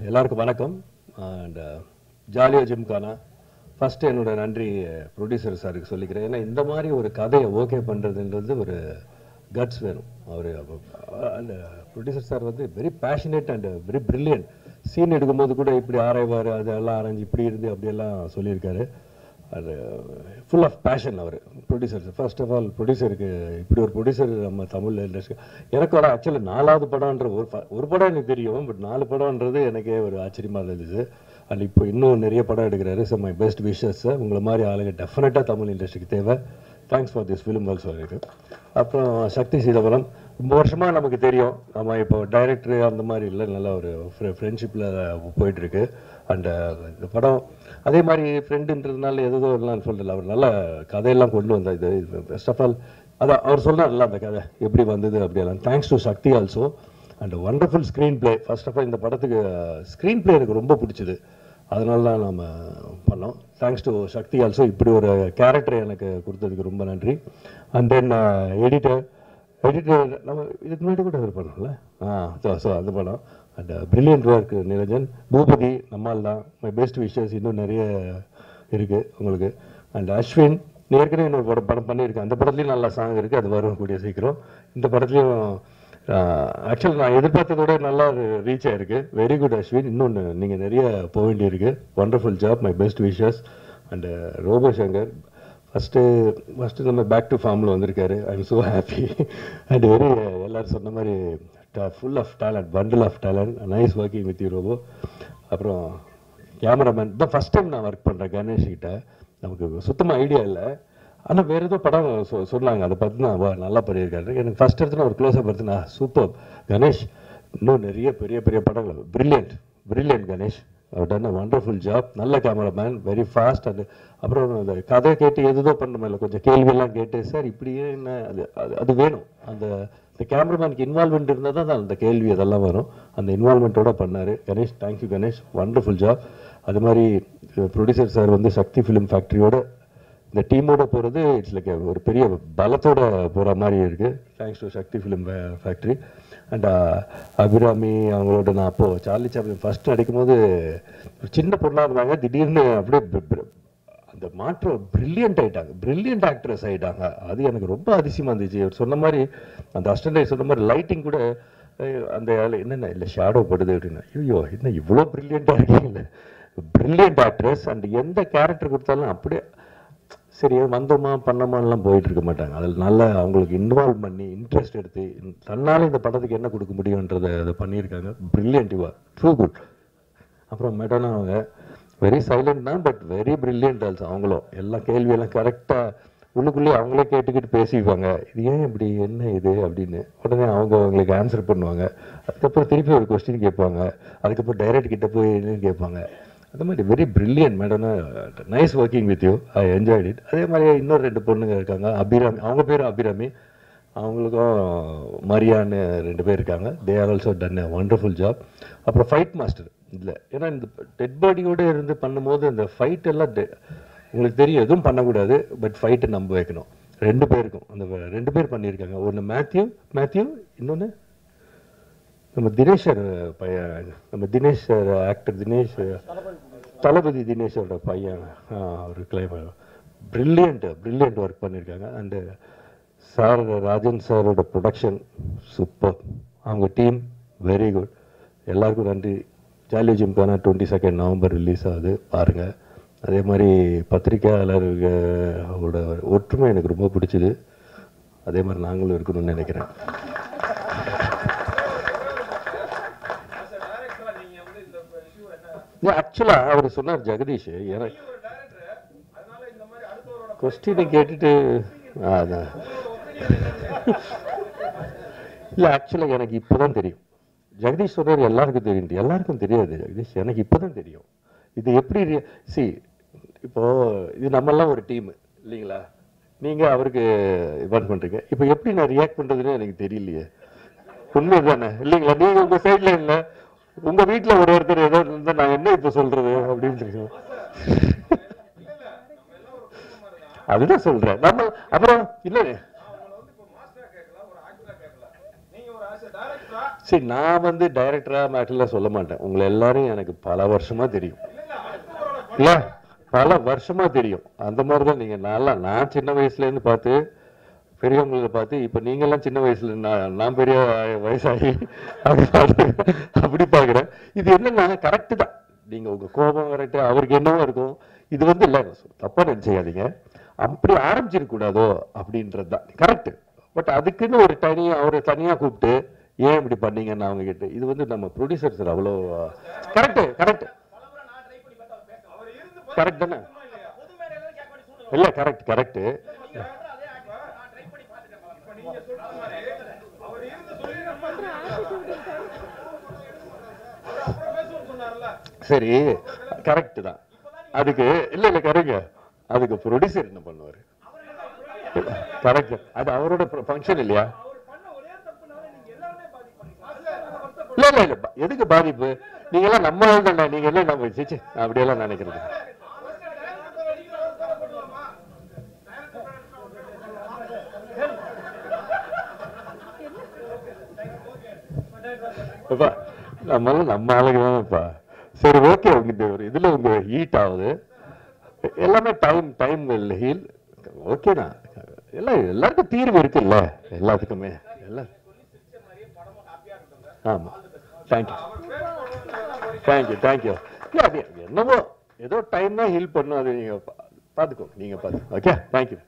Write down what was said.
எல்லாருக்கும் வணக்கம். And ஜாலியோ gymkhana first என்னோட நன்றி ப்ரொடியூசர் சாருக்கு சொல்லிக்கிறேன். ஏன்னா இந்த மாதிரி ஒரு கதையை ஓகே பண்ணுறதுன்றது ஒரு கட்ஸ் வேணும். அவர் அந்த ப்ரொடியூசர் சார் வந்து very passionate and very brilliant. Scene எடுக்கும்போது கூட இப்படி ஆராய்வார், அதெல்லாம் ஆராய்ஞ்சு இப்படி இருந்து அப்படியெல்லாம் சொல்லியிருக்காரு. அது ஃபுல் ஆஃப் பேஷன் அவர் ப்ரொடியூசர். ஃபர்ஸ்ட் ஆஃப் ஆல் ப்ரொடியூசருக்கு இப்படி ஒரு ப்ரொடியூசர் நம்ம தமிழ் இண்டஸ்ட்ரி எனக்கு வர ஆக்சுவலி 4வது படம்ன்ற ஒரு படம் எனக்கு தெரியும், பட் 4 படம்ன்றது எனக்கே ஒரு ஆச்சரியமாக இருந்துச்சு. அண்ட் இப்போ இன்னும் நிறைய படம் எடுக்கிறாரு. So my best wishes. உங்களை மாதிரி ஆளுங்க டெஃபினட்டாக தமிழ் இண்டஸ்ட்ரிக்கு தேவை. Thanks for this film also இருக்கு. அப்புறம் சக்தி சீதாபுரம் ரொம்ப வருஷமாக நமக்கு தெரியும். நம்ம இப்போ டைரக்டரு அந்த மாதிரி இல்லை, நல்ல ஒரு ஃப்ரெண்ட்ஷிப்பில் போயிட்டுருக்கு. அண்ட் இந்த படம் அதே மாதிரி ஃப்ரெண்டுன்றதுனால எதோ எல்லாம் சொல்கிறல, அவர் நல்ல கதையெல்லாம் கொண்டு வந்தார். இது ஃபர்ஸ்ட் ஆஃப் ஆல் அதான் அவர் சொன்னார்ல அந்த கதை எப்படி வந்தது அப்படியெல்லாம். Thanks to Sakthi also. And wonderful screenplay. First of all இந்த படத்துக்கு ஸ்க்ரீன் பிளே எனக்கு ரொம்ப பிடிச்சிது, அதனால தான் நம்ம பண்ணோம். Thanks to Sakthi also. இப்படி ஒரு கேரக்டரை எனக்கு கொடுத்ததுக்கு ரொம்ப நன்றி. அண்ட் தென் எடிட்டர் நம்ம இதுக்கு முன்னாடி கூட இது பண்ணோம்ல. ஸோ அந்த படம் and brilliant work Niranjan. Boopathi நம்மால் தான். My best wishes. இன்னும் நிறைய இருக்குது உங்களுக்கு. அண்ட் அஸ்வின் ஏற்கனவே இன்னொரு படம் பண்ணியிருக்கேன். அந்த படத்துலையும் நல்ல சாங் இருக்குது, அது வரும் கூடிய சீக்கிரம். இந்த படத்துலையும் ஆக்சுவலி நான் எதிர்பார்த்ததோட நல்லா ரீச் ஆகிருக்கு. Very good Ashwin. இன்னொன்று நீங்கள் நிறைய போக வேண்டியிருக்கு. Wonderful job. My best wishes. And Robo Shankar first நம்ம பேக் டு ஃபார்மில் வந்திருக்காரு. I am so happy. And very எல்லோரும் சொன்ன மாதிரி full of talent, bundle of talent. Nice working with you Robo. அப்புறம் கேமராமேன் தான் ஃபஸ்ட் டைம் நான் ஒர்க் பண்ணுறேன் கணேஷ் கிட்ட. நமக்கு சுத்தமாக ஐடியா இல்லை, ஆனால் வேறு ஏதோ படம் சொன்னாங்க, அதை பார்த்து நான் நல்லா பண்ணியிருக்காரு. எனக்கு ஃபஸ்ட் எடுத்துனா ஒரு க்ளோஸாக பார்த்துனா சூப்பர் கணேஷ். இன்னும் நிறைய பெரிய பெரிய படங்கள். பிரில்லியன்ட் கணேஷ். அவர் டன் அ வண்டர்ஃபுல் ஜாப். நல்ல கேமராமேன், வெரி ஃபாஸ்ட். அப்புறம் அந்த கதை கேட்டு எதுதோ பண்ண இல்லை, கொஞ்சம் கேள்வியெல்லாம் கேட்டு சார் இப்படியே என்ன அது வேணும். அந்த கேமராமேனுக்கு இன்வால்மெண்ட் இருந்தால் தான் அந்த கேள்வி அதெல்லாம் வரும். அந்த இன்வால்மெண்ட்டோட பண்ணார் Ganesh. Thank you Ganesh, wonderful job. அது மாதிரி ப்ரொடியூசர் சார் வந்து சக்தி ஃபிலிம் ஃபேக்ட்ரியோட இந்த டீமோட போகிறது இட்ஸ் லைக் ஒரு பெரிய பலத்தோட போகிற மாதிரி இருக்குது. Thanks to Sakthi film factory. And Abirami அவங்களோட நான் அப்போது சார்லி சாப்ளின் ஃபஸ்ட்டு நடிக்கும்போது ஒரு சின்ன பொண்ணாக இருந்தாங்க. திடீர்னு அப்படியே அந்த மாற்றம் பிரில்லியன்ட் ஆகிட்டாங்க, பிரில்லியன்ட் ஆக்ட்ரஸ் ஆகிட்டாங்க. அது எனக்கு ரொம்ப அதிசயமாக இருந்துச்சு. அவர் சொன்ன மாதிரி அந்த அஸ்டன்டை சொன்ன மாதிரி லைட்டிங் கூட அந்த என்னென்ன இல்லை ஷேடோ படுது அப்படின்னா, ஐயோ என்ன இவ்வளோ பிரில்லியண்ட்டாக இருக்கீங்க. Brilliant actress. அண்ட் எந்த கேரக்டர் கொடுத்தாலும் அப்படியே சரி வந்தோமா பண்ணோமான்லாம் போயிட்டு இருக்க மாட்டாங்க. அதில் நல்லா அவங்களுக்கு இன்வால்வ் பண்ணி இன்ட்ரெஸ்ட் எடுத்து தன்னால் இந்த படத்துக்கு என்ன கொடுக்க முடியுன்றதை அதை பண்ணியிருக்காங்க. பிரில்லியன்டிவா, ட்ரூ குட். அப்புறம் மெடனா அவங்க வெரி சைலண்ட் தான், பட் வெரி பிரில்லியன்ட் ஆல்சோ. அவங்களும் எல்லாம் கேள்வியெல்லாம் கரெக்டாக உள்ளுக்குள்ளேயே அவங்களே கேட்டுக்கிட்டு பேசிப்பாங்க. இது ஏன் இப்படி, என்ன இது அப்படின்னு உடனே அவங்களுக்கு ஆன்சர் பண்ணுவாங்க. அதுக்கப்புறம் திருப்பி ஒரு கொஸ்டின் கேட்பாங்க. அதுக்கப்புறம் டைரக்ட் கிட்ட போய் என்னன்னு கேட்பாங்க. அந்த மாதிரி very brilliant madam. Nice working with you, I enjoyed it. அதே மாதிரி இன்னொரு 2 பொண்ணுங்க இருக்காங்க. அபிராமி, அவங்க பேர் அபிராமி, அவங்களுக்கும் மரியான்னு 2 பேர் இருக்காங்க. They are also done a wonderful job. அப்புறம் ஃபைட் மாஸ்டர் இல்லை, ஏன்னா இந்த டெட் பாடியோடு இருந்து பண்ணும்போது இந்த ஃபைட் எல்லாம் உங்களுக்கு தெரியும் எதுவும் பண்ணக்கூடாது, பட் ஃபைட்டை நம்ப வைக்கணும். 2 பேருக்கும் அந்த 2 பேர் பண்ணியிருக்காங்க. ஒன்று மேத்யூ, இன்னொன்று நம்ம தினேஷர் பையன், நம்ம தினேஷ் ஆக்டர் தினேஷ், தளபதி தினேஷோட பையன். ஒரு கிளைமர் பிரில்லியன்ட் ஒர்க் பண்ணியிருக்காங்க. அண்டு சார் ராஜன் சாரோட ப்ரொடக்ஷன் சூப்பர். அவங்க டீம் வெரி குட். எல்லாருக்கும் நன்றி. ஜாலியோ ஜிம்கானா 22 நவம்பர் ரிலீஸ் ஆகுது, பாருங்கள். அதே மாதிரி பத்திரிக்கையாளர்களோட ஒற்றுமை எனக்கு ரொம்ப பிடிச்சிது. அதே மாதிரி நாங்களும் இருக்கணும்னு நினைக்கிறேன். ஆக்சுவலாக அவர் சொன்னார் ஜெகதீஷ், எனக்கு கொஸ்டினை கேட்டுட்டு அதான் இல்லை. ஆக்சுவலாக எனக்கு இப்போ தான் தெரியும். ஜெகதீஷ் சொல்கிறார் எல்லாருக்கும் தெரியும், எல்லாருக்கும் தெரியாது ஜெகதீஷ், எனக்கு இப்போ தான் தெரியும். இது எப்படி இப்போது இது நம்மெல்லாம் ஒரு டீமு இல்லைங்களா? நீங்கள் அவருக்கு இன்வால்வ் பண்ணுறீங்க. இப்போ எப்படி நான் ரியாக்ட் பண்ணுறதுன்னு எனக்கு தெரியலையே. உண்மை தானே இல்லைங்களா? நீங்கள் உங்கள் சைடில் இல்லை, உங்கள் வீட்டில் ஒருத்தர் ஏதோ இருந்தால் நான் என்ன இப்போ சொல்கிறது அப்படின்னு தெரியும். அதுதான் சொல்கிறேன் நம்ம. அப்புறம் இல்லை சரி, நான் வந்து டைரக்டரா மேட்டர்ல சொல்ல மாட்டேன். உங்களை எல்லாரும் எனக்கு பல வருஷமா தெரியும் இல்ல, பல வருஷமா தெரியும். அந்த மாதிரிதான் நீங்க. நான் சின்ன வயசுல இருந்து பார்த்து பெரியவங்களை பார்த்து, இப்ப நீங்க எல்லாம் சின்ன வயசுல நான் பெரிய வயசாகி அப்படி பாக்குறேன். இது என்னன்னா கரெக்ட் தான். நீங்க உங்க கோபம் கரெக்ட், அவருக்கு என்னவோ இருக்கும். இது வந்து இல்ல, தப்பா நினைச்சுக்காதீங்க, அப்படி ஆரம்பிச்சிருக்க கூடாதோ அப்படின்றது தான் கரெக்ட். பட் அதுக்குன்னு ஒரு அவரை தனியா கூப்பிட்டு ஏன் இப்படி பண்ணீங்கன்னு அவங்க கிட்ட, இது வந்து நம்ம ப்ரொடியூசர் சார் அவ்வளோ கரெக்ட் கரெக்ட் கரெக்ட் தானே? இல்ல கரெக்ட் கரெக்ட். சரி, கரெக்ட் தான். அதுக்கு இல்ல கரெக்ட். அதுக்கு ப்ரொடியூசர் என்ன பண்ணுவாரு? கரெக்ட், அது அவரோட ஃபங்க்ஷன் இல்லையா? இல்ல இல்ல இல்ல, எதுக்கு பாதிப்பு? நீங்க எல்லாம் நம்ம தானே, நீங்க எல்லாம் நம்ம சிச்சு அப்படியெல்லாம் நினைக்கிறது. நம்ம ஆளுங்க தானேப்பா. சரி ஓகே, உங்க இதுல உங்க ஹீட் ஆகுது எல்லாமே. டைம் ஹீல் ஓகேண்ணா. எல்லாருக்கும் தீர்வு இருக்குல்ல, எல்லாத்துக்குமே. எல்லாம் ஆமா. Thank you thank you thank you. அது என்னவோ ஏதோ டைம் தான் ஹீல் பண்ணும். அது நீங்க பாத்துக்கோ, நீங்க பாத்து. Okay, thank you.